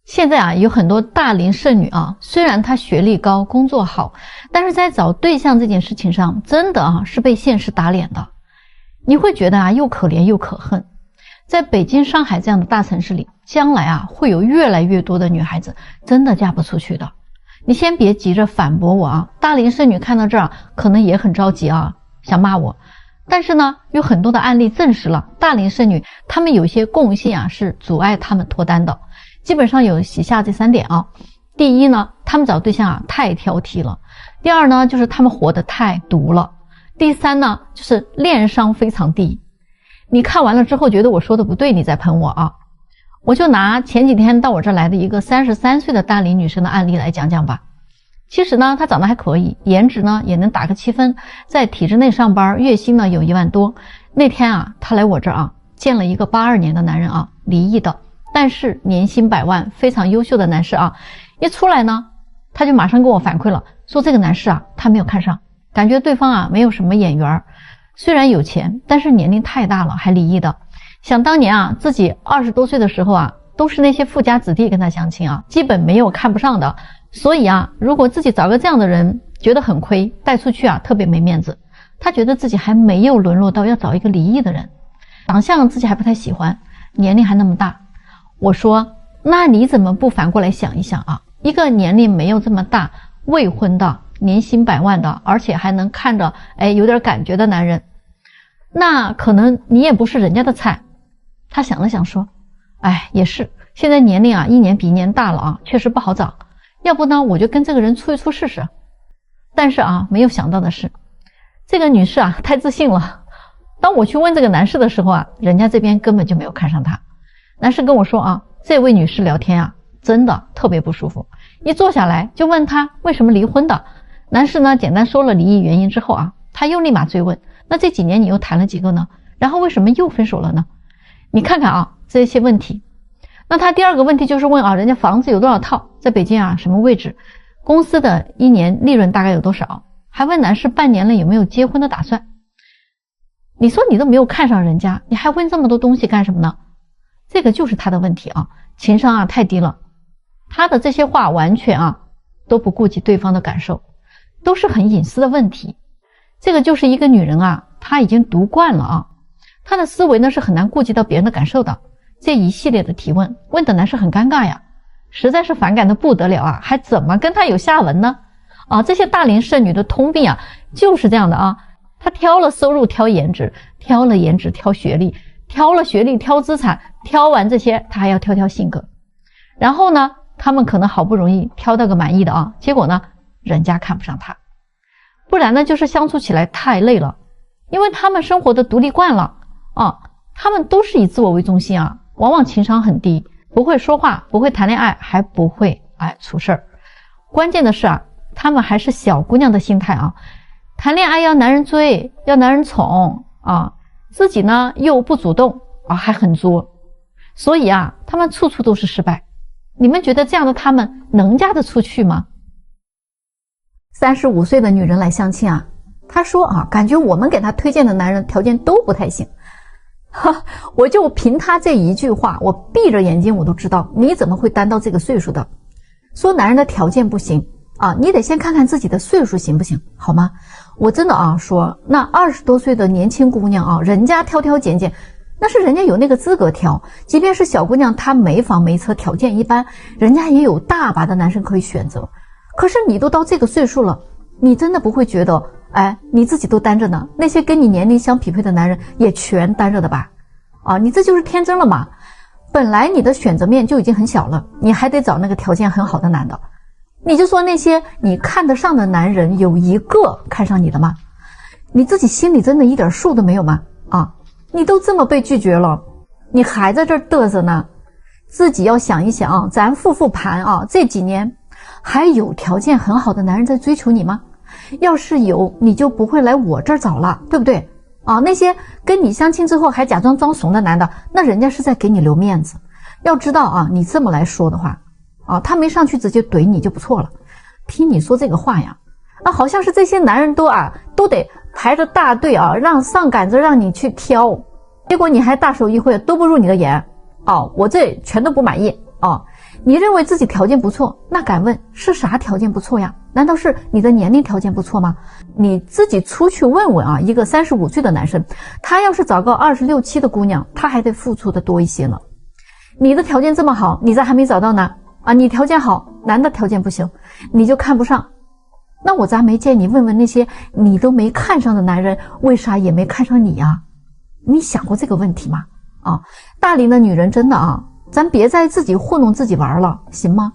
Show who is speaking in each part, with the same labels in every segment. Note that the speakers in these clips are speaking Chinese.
Speaker 1: 现在啊，有很多大龄剩女啊，虽然她学历高，工作好，但是在找对象这件事情上，真的啊是被现实打脸的。你会觉得啊，又可怜又可恨。在北京、上海这样的大城市里，将来啊，会有越来越多的女孩子真的嫁不出去的。你先别急着反驳我啊，大龄剩女看到这儿可能也很着急啊，想骂我。但是呢，有很多的案例证实了，大龄剩女她们有些共性啊，是阻碍她们脱单的。基本上有以下这3点啊。第一呢，他们找对象啊太挑剔了。第二呢，就是他们活得太毒了。第三呢，就是恋商非常低。你看完了之后觉得我说的不对，你再喷我啊。我就拿前几天到我这来的一个33岁的大龄女生的案例来讲讲吧。其实呢，她长得还可以，颜值呢也能打个7分，在体制内上班，月薪呢有1万多。那天啊，她来我这儿啊，见了一个82年的男人啊，离异的，但是年薪100万，非常优秀的男士啊。一出来呢，他就马上跟我反馈了，说这个男士啊，他没有看上，感觉对方啊没有什么眼缘，虽然有钱，但是年龄太大了，还离异的。想当年啊，自己20多岁的时候啊，都是那些富家子弟跟他相亲啊，基本没有看不上的。所以啊，如果自己找个这样的人，觉得很亏，带出去啊特别没面子。他觉得自己还没有沦落到要找一个离异的人，长相自己还不太喜欢，年龄还那么大。我说，那你怎么不反过来想一想啊？一个年龄没有这么大，未婚的，年薪100万的，而且还能看着有点感觉的男人，那可能你也不是人家的菜。他想了想说，也是，现在年龄啊一年比一年大了啊，确实不好找。要不呢，我就跟这个人处一处试试。但是啊，没有想到的是，这个女士啊太自信了。当我去问这个男士的时候啊，人家这边根本就没有看上他。男士跟我说啊，这位女士聊天啊，真的特别不舒服。一坐下来就问他为什么离婚的。男士呢简单说了离异原因之后啊，他又立马追问，那这几年你又谈了几个呢？然后为什么又分手了呢？你看看啊，这些问题。那他第二个问题就是问啊，人家房子有多少套，在北京啊什么位置，公司的1年利润大概有多少，还问男士半年了有没有结婚的打算。你说你都没有看上人家，你还问这么多东西干什么呢？这个就是他的问题啊，情商啊太低了。他的这些话完全啊都不顾及对方的感受，都是很隐私的问题。这个就是一个女人啊，她已经读惯了啊，她的思维呢是很难顾及到别人的感受的。这一系列的提问问的男士很尴尬呀，实在是反感的不得了啊，还怎么跟他有下文呢？这些大龄剩女的通病啊就是这样的啊，她挑了收入挑颜值，挑了颜值挑学历，挑了学历挑资产，挑完这些她还要挑性格。然后呢，他们可能好不容易挑到个满意的啊，结果呢人家看不上他。不然呢就是相处起来太累了，因为他们生活的独立惯了啊，他们都是以自我为中心啊，往往情商很低，不会说话，不会谈恋爱，还不会处事儿。关键的是啊，他们还是小姑娘的心态啊，谈恋爱要男人追，要男人宠啊，自己呢又不主动啊，还很作，所以啊，他们处处都是失败。你们觉得这样的他们能嫁得出去吗？35岁的女人来相亲啊，她说啊，感觉我们给她推荐的男人条件都不太行。我就凭她这一句话，我闭着眼睛我都知道你怎么会单到这个岁数的。说男人的条件不行啊，你得先看看自己的岁数行不行，好吗？我真的啊说，那20多岁的年轻姑娘啊，人家挑挑拣拣，那是人家有那个资格挑。即便是小姑娘，她没房没车，条件一般，人家也有大把的男生可以选择。可是你都到这个岁数了，你真的不会觉得你自己都单着呢，那些跟你年龄相匹配的男人也全单着的吧？你这就是天真了嘛。本来你的选择面就已经很小了，你还得找那个条件很好的男的。你就说那些你看得上的男人，有一个看上你的吗？你自己心里真的一点数都没有吗？你都这么被拒绝了，你还在这儿嘚瑟呢？自己要想一想咱复盘这几年还有条件很好的男人在追求你吗？要是有，你就不会来我这儿找了，对不对？那些跟你相亲之后还假装装怂的男的，那人家是在给你留面子。要知道你这么来说的话他没上去直接怼你就不错了。听你说这个话呀，好像是这些男人都得排着大队让上杆子让你去挑，结果你还大手一挥，都不入你的眼我这全都不满意你认为自己条件不错，那敢问是啥条件不错呀？难道是你的年龄条件不错吗？你自己出去问问一个35岁的男生，他要是找个26、7的姑娘，他还得付出的多一些呢。你的条件这么好，你咋还没找到呢？你条件好，男的条件不行，你就看不上。那我咋没见你问问那些你都没看上的男人，为啥也没看上你呀？你想过这个问题吗？大龄的女人真的咱别再自己糊弄自己玩了，行吗？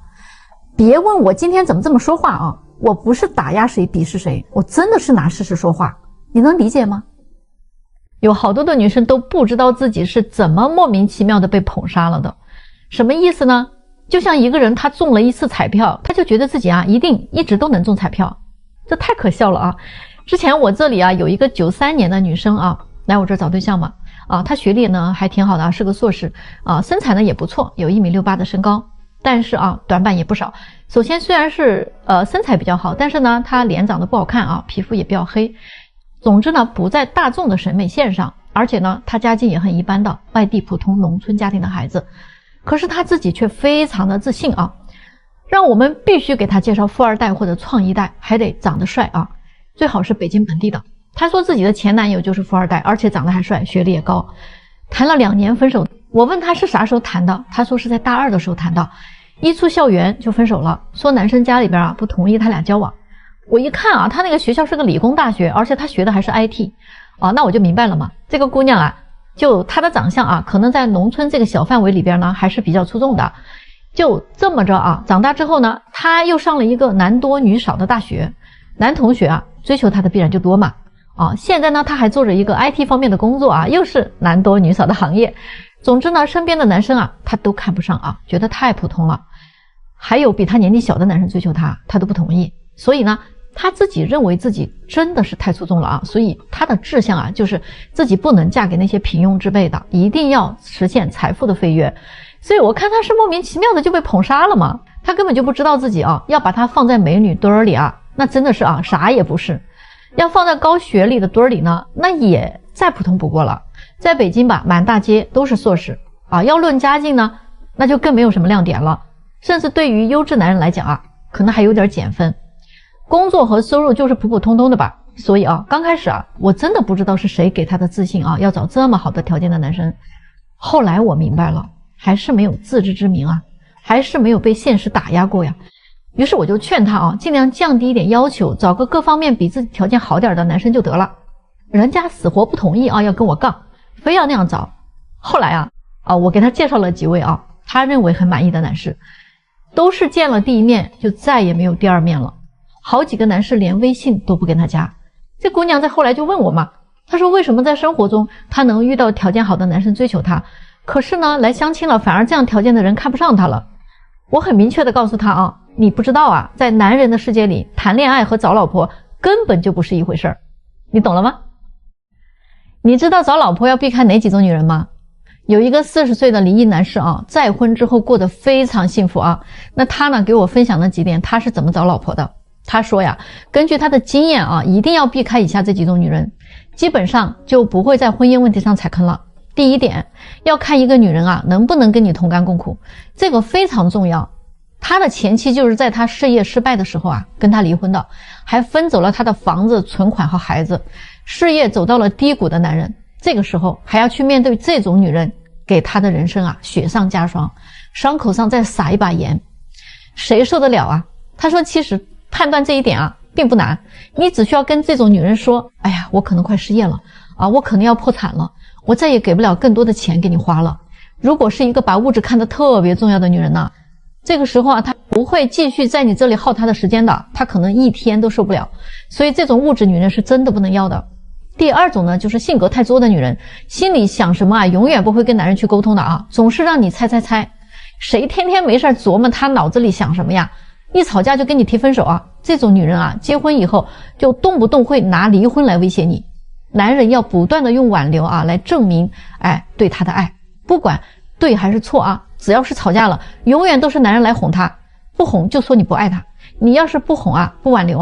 Speaker 1: 别问我今天怎么这么说话我不是打压谁鄙视谁，我真的是拿事实说话，你能理解吗？有好多的女生都不知道自己是怎么莫名其妙的被捧杀了的。什么意思呢？就像一个人他中了一次彩票，他就觉得自己一定一直都能中彩票，这太可笑了之前我这里有一个93年的女生来我这儿找对象嘛她学历呢还挺好的是个硕士身材呢也不错，有1.68米的身高，但是短板也不少。首先虽然是身材比较好，但是呢她脸长得不好看皮肤也比较黑，总之呢不在大众的审美线上，而且呢她家境也很一般的外地普通农村家庭的孩子。可是她自己却非常的自信让我们必须给她介绍富二代或者创一代，还得长得帅最好是北京本地的。她说自己的前男友就是富二代，而且长得还帅，学历也高，谈了2年分手。我问她是啥时候谈的，她说是在大2的时候谈的，一出校园就分手了，说男生家里边不同意他俩交往。我一看她那个学校是个理工大学，而且她学的还是 IT 那我就明白了嘛，这个姑娘就她的长相可能在农村这个小范围里边呢还是比较出众的。就这么着长大之后呢，她又上了一个男多女少的大学，男同学追求她的必然就多嘛现在呢她还做着一个 IT 方面的工作又是男多女少的行业。总之呢身边的男生她都看不上觉得太普通了，还有比她年纪小的男生追求她都不同意。所以呢她自己认为自己真的是太出众了所以她的志向就是自己不能嫁给那些平庸之辈的，一定要实现财富的飞跃。所以我看她是莫名其妙的就被捧杀了嘛，她根本就不知道自己要把她放在美女堆里那真的是啥也不是。要放在高学历的堆里呢，那也再普通不过了。在北京吧，满大街都是硕士要论家境呢，那就更没有什么亮点了，甚至对于优质男人来讲可能还有点减分。工作和收入就是普普通通的吧。所以刚开始我真的不知道是谁给他的自信要找这么好的条件的男生。后来我明白了，还是没有自知之明还是没有被现实打压过呀。于是我就劝他尽量降低一点要求，找个各方面比自己条件好点的男生就得了。人家死活不同意要跟我杠，非要那样找。后来我给他介绍了几位他认为很满意的男士，都是见了第一面就再也没有第二面了。好几个男士连微信都不跟他加。这姑娘在后来就问我嘛，她说为什么在生活中她能遇到条件好的男生追求她，可是呢来相亲了反而这样条件的人看不上她了。我很明确的告诉她你不知道在男人的世界里谈恋爱和找老婆根本就不是一回事儿，你懂了吗？你知道找老婆要避开哪几种女人吗？有一个40岁的离异男士再婚之后过得非常幸福那他呢给我分享了几点他是怎么找老婆的。他说呀，根据他的经验一定要避开以下这几种女人，基本上就不会在婚姻问题上踩坑了。第一点，要看一个女人能不能跟你同甘共苦，这个非常重要。他的前妻就是在他事业失败的时候跟他离婚的，还分走了他的房子、存款和孩子。事业走到了低谷的男人，这个时候还要去面对这种女人给他的人生雪上加霜，伤口上再撒一把盐，谁受得了他说其实判断这一点并不难，你只需要跟这种女人说，哎呀我可能快失业了我可能要破产了，我再也给不了更多的钱给你花了。如果是一个把物质看得特别重要的女人呢，这个时候她不会继续在你这里耗她的时间的，她可能一天都受不了。所以这种物质女人是真的不能要的。第二种呢，就是性格太作的女人，心里想什么永远不会跟男人去沟通的总是让你猜。谁天天没事琢磨她脑子里想什么呀？一吵架就跟你提分手这种女人结婚以后就动不动会拿离婚来威胁你。男人要不断的用挽留来证明对她的爱，不管对还是错只要是吵架了，永远都是男人来哄她，不哄就说你不爱她。你要是不哄不挽留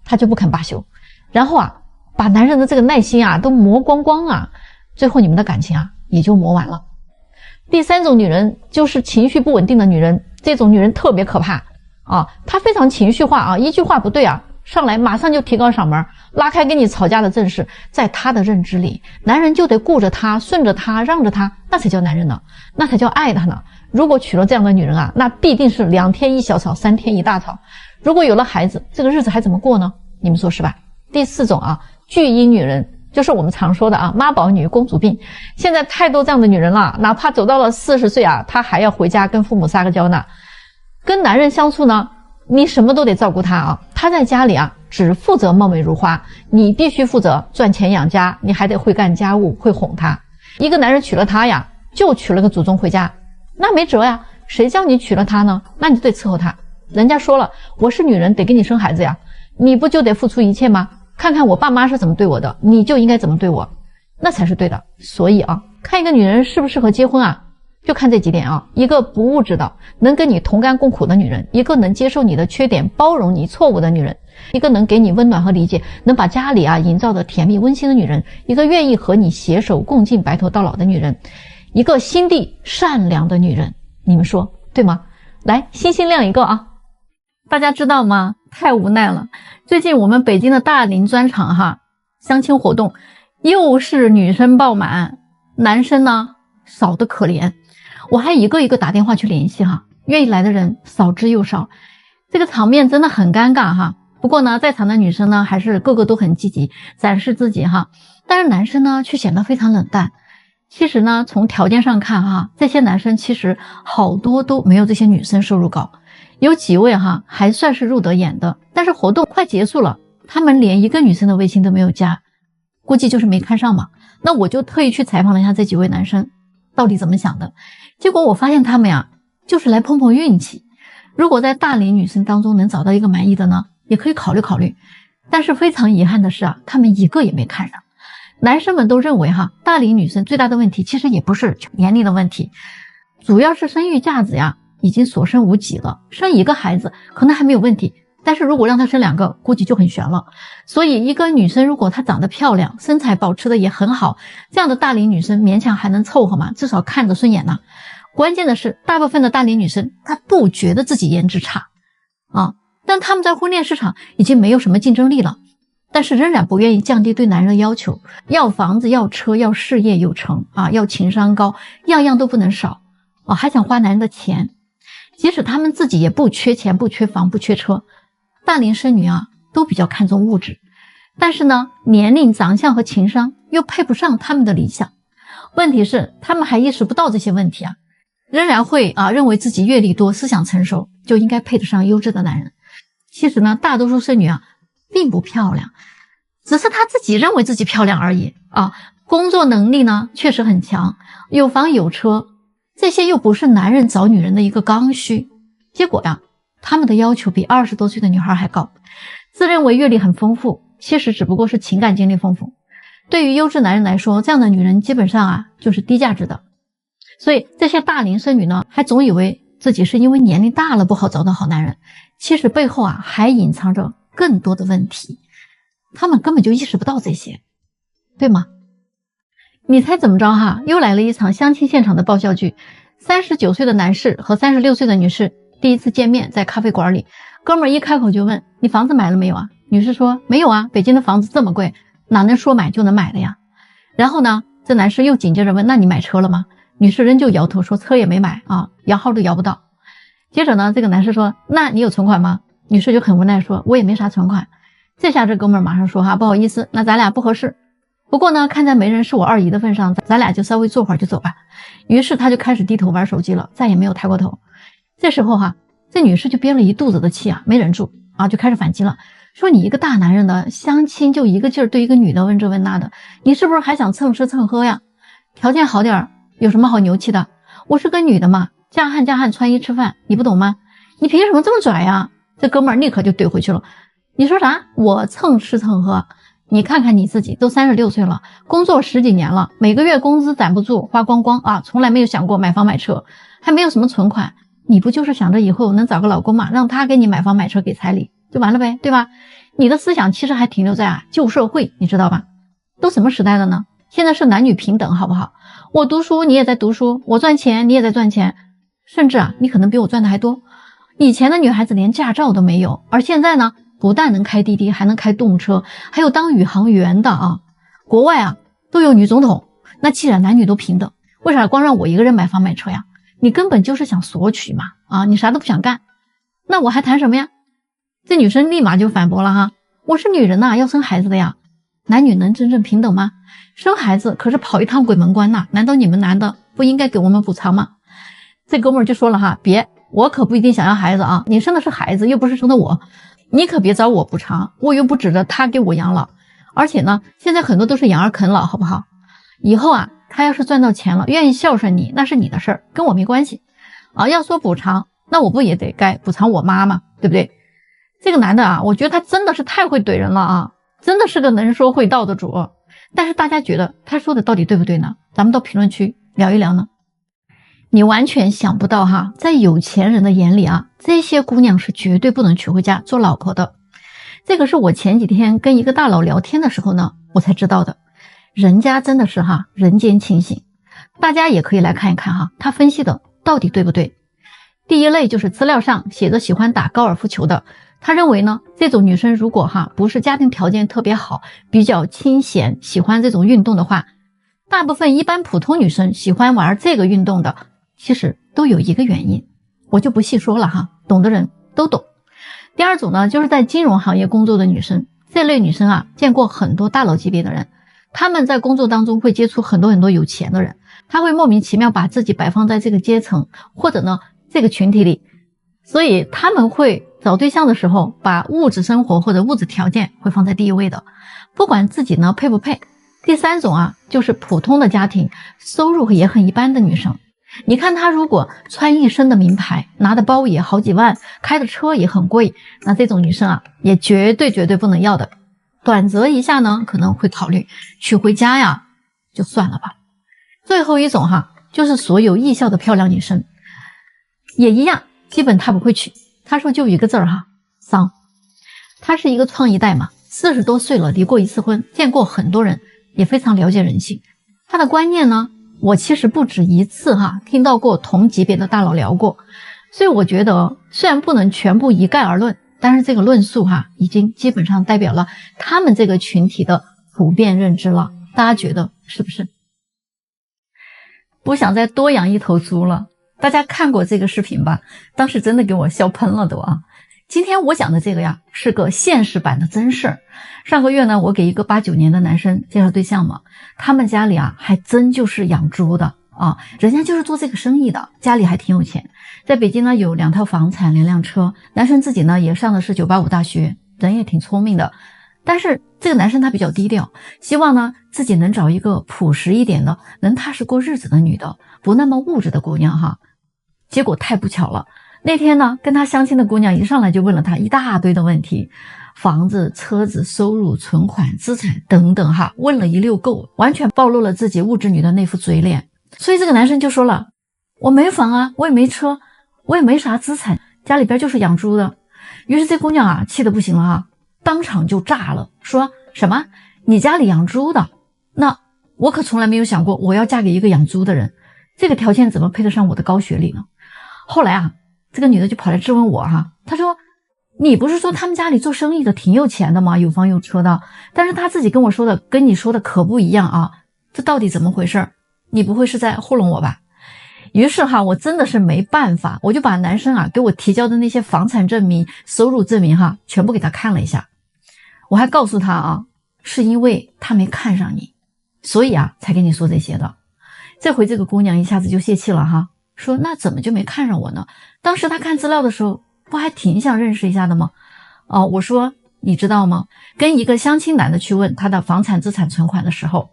Speaker 1: 她就不肯罢休，然后把男人的这个耐心都磨光光最后你们的感情也就磨完了。第三种女人就是情绪不稳定的女人，这种女人特别可怕啊，她非常情绪化啊，一句话不对啊，上来马上就提高嗓门，拉开跟你吵架的阵势。在她的认知里，男人就得顾着她，顺着她，让着她，那才叫男人呢，那才叫爱她呢。如果娶了这样的女人啊，那必定是2天一小吵，3天一大吵。如果有了孩子，这个日子还怎么过呢？你们说是吧？第4种啊，巨婴女人，就是我们常说的啊，妈宝女、公主病。现在太多这样的女人了，哪怕走到了40岁啊，她还要回家跟父母撒个娇呢。跟男人相处呢，你什么都得照顾他啊，他在家里啊只负责貌美如花，你必须负责赚钱养家，你还得会干家务，会哄他。一个男人娶了她呀，就娶了个祖宗回家，那没辙呀，谁叫你娶了她呢？那你就得伺候她。人家说了，我是女人，得给你生孩子呀，你不就得付出一切吗？看看我爸妈是怎么对我的，你就应该怎么对我，那才是对的。所以啊，看一个女人适不适合结婚啊，就看这几点啊，一个不物质的，能跟你同甘共苦的女人，一个能接受你的缺点，包容你错误的女人，一个能给你温暖和理解，能把家里啊营造的甜蜜温馨的女人，一个愿意和你携手共进白头到老的女人，一个心地善良的女人。你们说对吗？来，星星亮一个啊！大家知道吗？太无奈了，最近我们北京的大龄专场哈，相亲活动又是女生爆满，男生呢少得可怜。我还一个一个打电话去联系哈，愿意来的人少之又少，这个场面真的很尴尬哈。不过呢，在场的女生呢还是个个都很积极展示自己哈，但是男生呢却显得非常冷淡。其实呢，从条件上看哈，这些男生其实好多都没有这些女生收入高，有几位哈还算是入得眼的，但是活动快结束了，他们连一个女生的微信都没有加，估计就是没看上嘛。那我就特意去采访了一下这几位男生到底怎么想的，结果我发现他们呀就是来碰碰运气。如果在大龄女生当中能找到一个满意的呢，也可以考虑考虑。但是非常遗憾的是啊，他们一个也没看上。男生们都认为哈，大龄女生最大的问题其实也不是年龄的问题，主要是生育价值呀已经所剩无几了。生一个孩子可能还没有问题，但是如果让她生2个，估计就很悬了。所以一个女生如果她长得漂亮，身材保持的也很好，这样的大龄女生勉强还能凑合嘛，至少看着顺眼呢。关键的是，大部分的大龄女生她不觉得自己颜值差啊，但她们在婚恋市场已经没有什么竞争力了，但是仍然不愿意降低对男人的要求，要房子，要车，要事业有成啊，要情商高，样样都不能少啊，还想花男人的钱。即使他们自己也不缺钱，不缺房，不缺车，大龄剩女啊都比较看重物质，但是呢，年龄、长相和情商又配不上他们的理想。问题是他们还意识不到这些问题啊，仍然会认为自己阅历多，思想成熟，就应该配得上优质的男人。其实呢，大多数剩女啊并不漂亮，只是她自己认为自己漂亮而已啊。工作能力呢确实很强，有房有车，这些又不是男人找女人的一个刚需。结果呀，他们的要求比20多岁的女孩还高，自认为阅历很丰富，其实只不过是情感经历丰富。对于优质男人来说，这样的女人基本上就是低价值的。所以这些大龄剩女呢，还总以为自己是因为年龄大了不好找到好男人，其实背后还隐藏着更多的问题，他们根本就意识不到这些，对吗？你猜怎么着哈？又来了一场相亲现场的爆笑剧。39岁的男士和36岁的女士第一次见面，在咖啡馆里，哥们儿一开口就问：你房子买了没有啊？女士说：没有啊，北京的房子这么贵，哪能说买就能买的呀？然后呢，这男士又紧接着问：那你买车了吗？女士仍旧摇头说：车也没买啊，摇号都摇不到。接着呢，这个男士说：那你有存款吗？女士就很无奈说：我也没啥存款。这下这哥们儿马上说：不好意思，那咱俩不合适。不过呢，看在没人是我二姨的份上，咱俩就稍微坐会儿就走吧。于是他就开始低头玩手机了，再也没有抬过头。这时候这女士就憋了一肚子的气没忍住就开始反击了，说你一个大男人的相亲就一个劲儿对一个女的问这问那的，你是不是还想蹭吃蹭喝呀？条件好点有什么好牛气的？我是个女的嘛，嫁汉嫁汉，穿衣吃饭，你不懂吗？你凭什么这么拽呀？这哥们儿立刻就怼回去了，你说啥？我蹭吃蹭喝？你看看你自己，都36岁了，工作10几年了，每个月工资攒不住，花光光从来没有想过买房买车，还没有什么存款，你不就是想着以后能找个老公嘛，让他给你买房买车给彩礼就完了呗，对吧？你的思想其实还停留在旧社会，你知道吧？都什么时代了呢？现在是男女平等好不好？我读书你也在读书，我赚钱你也在赚钱，甚至啊，你可能比我赚的还多。以前的女孩子连驾照都没有，而现在呢，不但能开滴滴，还能开动车，还有当宇航员的啊。国外啊都有女总统，那既然男女都平等，为啥光让我一个人买房买车呀？你根本就是想索取嘛，啊，你啥都不想干，那我还谈什么呀？这女生立马就反驳了哈，我是女人呐，要生孩子的呀，男女能真正平等吗？生孩子可是跑一趟鬼门关呐，难道你们男的不应该给我们补偿吗？这哥们儿就说了哈，别，我可不一定想要孩子啊，你生的是孩子，又不是生的我，你可别找我补偿，我又不指着他给我养老，而且呢，现在很多都是养儿啃老，好不好？以后啊，他要是赚到钱了，愿意孝顺你，那是你的事儿，跟我没关系啊。要说补偿，那我不也得该补偿我妈吗？对不对？这个男的啊，我觉得他真的是太会怼人了啊，真的是个能说会道的主。但是大家觉得他说的到底对不对呢？咱们到评论区聊一聊呢。你完全想不到哈，在有钱人的眼里啊，这些姑娘是绝对不能娶回家做老婆的。这个是我前几天跟一个大佬聊天的时候呢，我才知道的。人家真的是哈人间清醒，大家也可以来看一看哈，他分析的到底对不对。第一类就是资料上写着喜欢打高尔夫球的，他认为呢，这种女生如果哈不是家庭条件特别好，比较清闲，喜欢这种运动的话，大部分一般普通女生喜欢玩这个运动的，其实都有一个原因，我就不细说了哈，懂的人都懂。第二种呢，就是在金融行业工作的女生，这类女生啊，见过很多大佬级别的人，她们在工作当中会接触很多有钱的人，她会莫名其妙把自己摆放在这个阶层或者呢这个群体里，所以他们会找对象的时候把物质生活或者物质条件会放在第一位的，不管自己呢配不配。第三种啊，就是普通的家庭，收入也很一般的女生，你看她如果穿一身的名牌，拿的包也好几万，开的车也很贵，那这种女生啊也绝对不能要的。短则一下呢可能会考虑娶回家呀，就算了吧。最后一种哈，就是所有艺校的漂亮女生也一样，基本她不会娶。她说就一个字儿哈，丧。她是一个创一代嘛，40多岁了，离过一次婚，见过很多人，也非常了解人性。她的观念呢，我其实不止一次哈听到过同级别的大佬聊过，所以我觉得虽然不能全部一概而论，但是这个论述哈已经基本上代表了他们这个群体的普遍认知了，大家觉得是不是？不想再多养一头猪了，大家看过这个视频吧？当时真的给我笑喷了都啊！今天我讲的这个呀，是个现实版的真事儿。上个月呢，我给一个89年的男生介绍对象嘛，他们家里啊还真就是养猪的啊，人家就是做这个生意的，家里还挺有钱，在北京呢有2套房产2辆车，男生自己呢也上的是985大学，人也挺聪明的。但是这个男生他比较低调，希望呢自己能找一个朴实一点的，能踏实过日子的女的，不那么物质的姑娘哈。结果太不巧了，那天呢跟他相亲的姑娘一上来就问了他一大堆的问题，房子、车子、收入、存款、资产等等哈，问了一溜够，完全暴露了自己物质女的那副嘴脸。所以这个男生就说了，我没房啊，我也没车，我也没啥资产，家里边就是养猪的。于是这姑娘啊气得不行了啊，当场就炸了，说什么你家里养猪的，那我可从来没有想过我要嫁给一个养猪的人，这个条件怎么配得上我的高学历呢？后来啊，这个女的就跑来质问我哈，她说你不是说他们家里做生意的挺有钱的吗？有房有车的，但是她自己跟我说的跟你说的可不一样啊，这到底怎么回事？你不会是在糊弄我吧？于是哈，我真的是没办法，我就把男生啊给我提交的那些房产证明、收入证明哈，全部给他看了一下。我还告诉他啊，是因为他没看上你，所以啊才跟你说这些的。这回这个姑娘一下子就泄气了哈，说那怎么就没看上我呢？当时她看资料的时候不还挺想认识一下的吗？我说你知道吗？跟一个相亲男的去问他的房产、资产、存款的时候，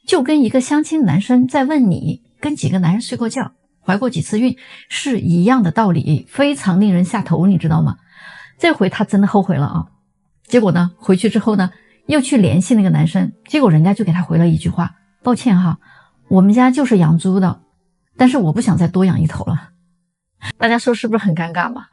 Speaker 1: 就跟一个相亲男生在问你跟几个男人睡过觉、怀过几次孕是一样的道理，非常令人下头，你知道吗？这回他真的后悔了啊！结果呢，回去之后呢，又去联系那个男生，结果人家就给他回了一句话，抱歉哈，我们家就是养猪的，但是我不想再多养一头了。大家说是不是很尴尬嘛？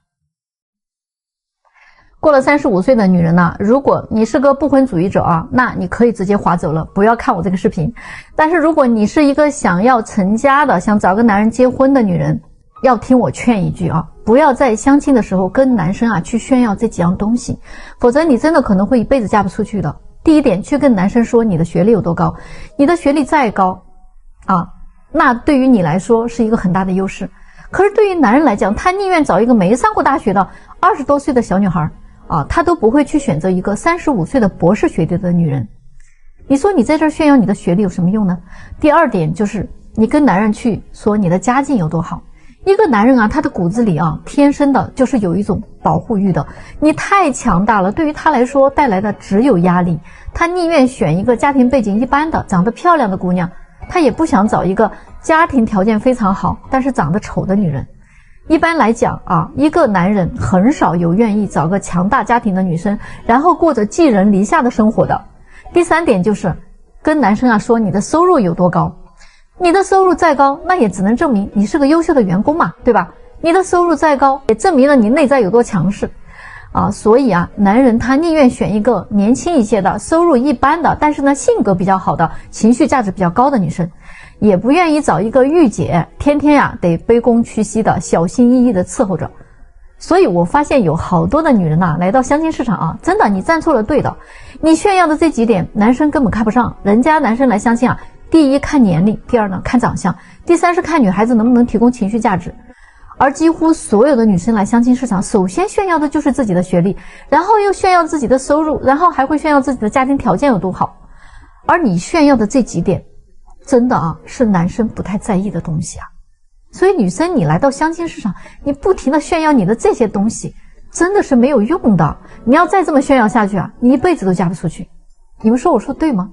Speaker 1: 过了35岁的女人呢，如果你是个不婚主义者啊，那你可以直接划走了，不要看我这个视频。但是如果你是一个想要成家的，想找个男人结婚的女人，要听我劝一句啊，不要在相亲的时候跟男生啊去炫耀这几样东西，否则你真的可能会一辈子嫁不出去的。第一点，去跟男生说你的学历有多高，你的学历再高啊，那对于你来说是一个很大的优势。可是对于男人来讲，他宁愿找一个没上过大学的20多岁的小女孩啊，他都不会去选择一个35岁的博士学历的女人。你说你在这儿炫耀你的学历有什么用呢？第二点就是你跟男人去说你的家境有多好。一个男人啊，他的骨子里啊，天生的就是有一种保护欲的。你太强大了，对于他来说带来的只有压力。他宁愿选一个家庭背景一般的、长得漂亮的姑娘，他也不想找一个家庭条件非常好但是长得丑的女人。一般来讲啊，一个男人很少有愿意找个强大家庭的女生，然后过着寄人篱下的生活的。第三点就是跟男生啊说你的收入有多高。你的收入再高，那也只能证明你是个优秀的员工嘛，对吧？你的收入再高，也证明了你内在有多强势啊。所以啊，男人他宁愿选一个年轻一些的、收入一般的，但是呢性格比较好的、情绪价值比较高的女生，也不愿意找一个御姐，天天呀得卑躬屈膝的、小心翼翼的伺候着。所以我发现有好多的女人呐，来到相亲市场啊，真的你站错了队的。你炫耀的这几点，男生根本看不上。人家男生来相亲啊，第一看年龄，第二呢看长相，第三是看女孩子能不能提供情绪价值。而几乎所有的女生来相亲市场，首先炫耀的就是自己的学历，然后又炫耀自己的收入，然后还会炫耀自己的家庭条件有多好。而你炫耀的这几点，真的啊是男生不太在意的东西啊。所以女生你来到相亲市场，你不停的炫耀你的这些东西，真的是没有用的。你要再这么炫耀下去啊，你一辈子都嫁不出去。你们说我说对吗？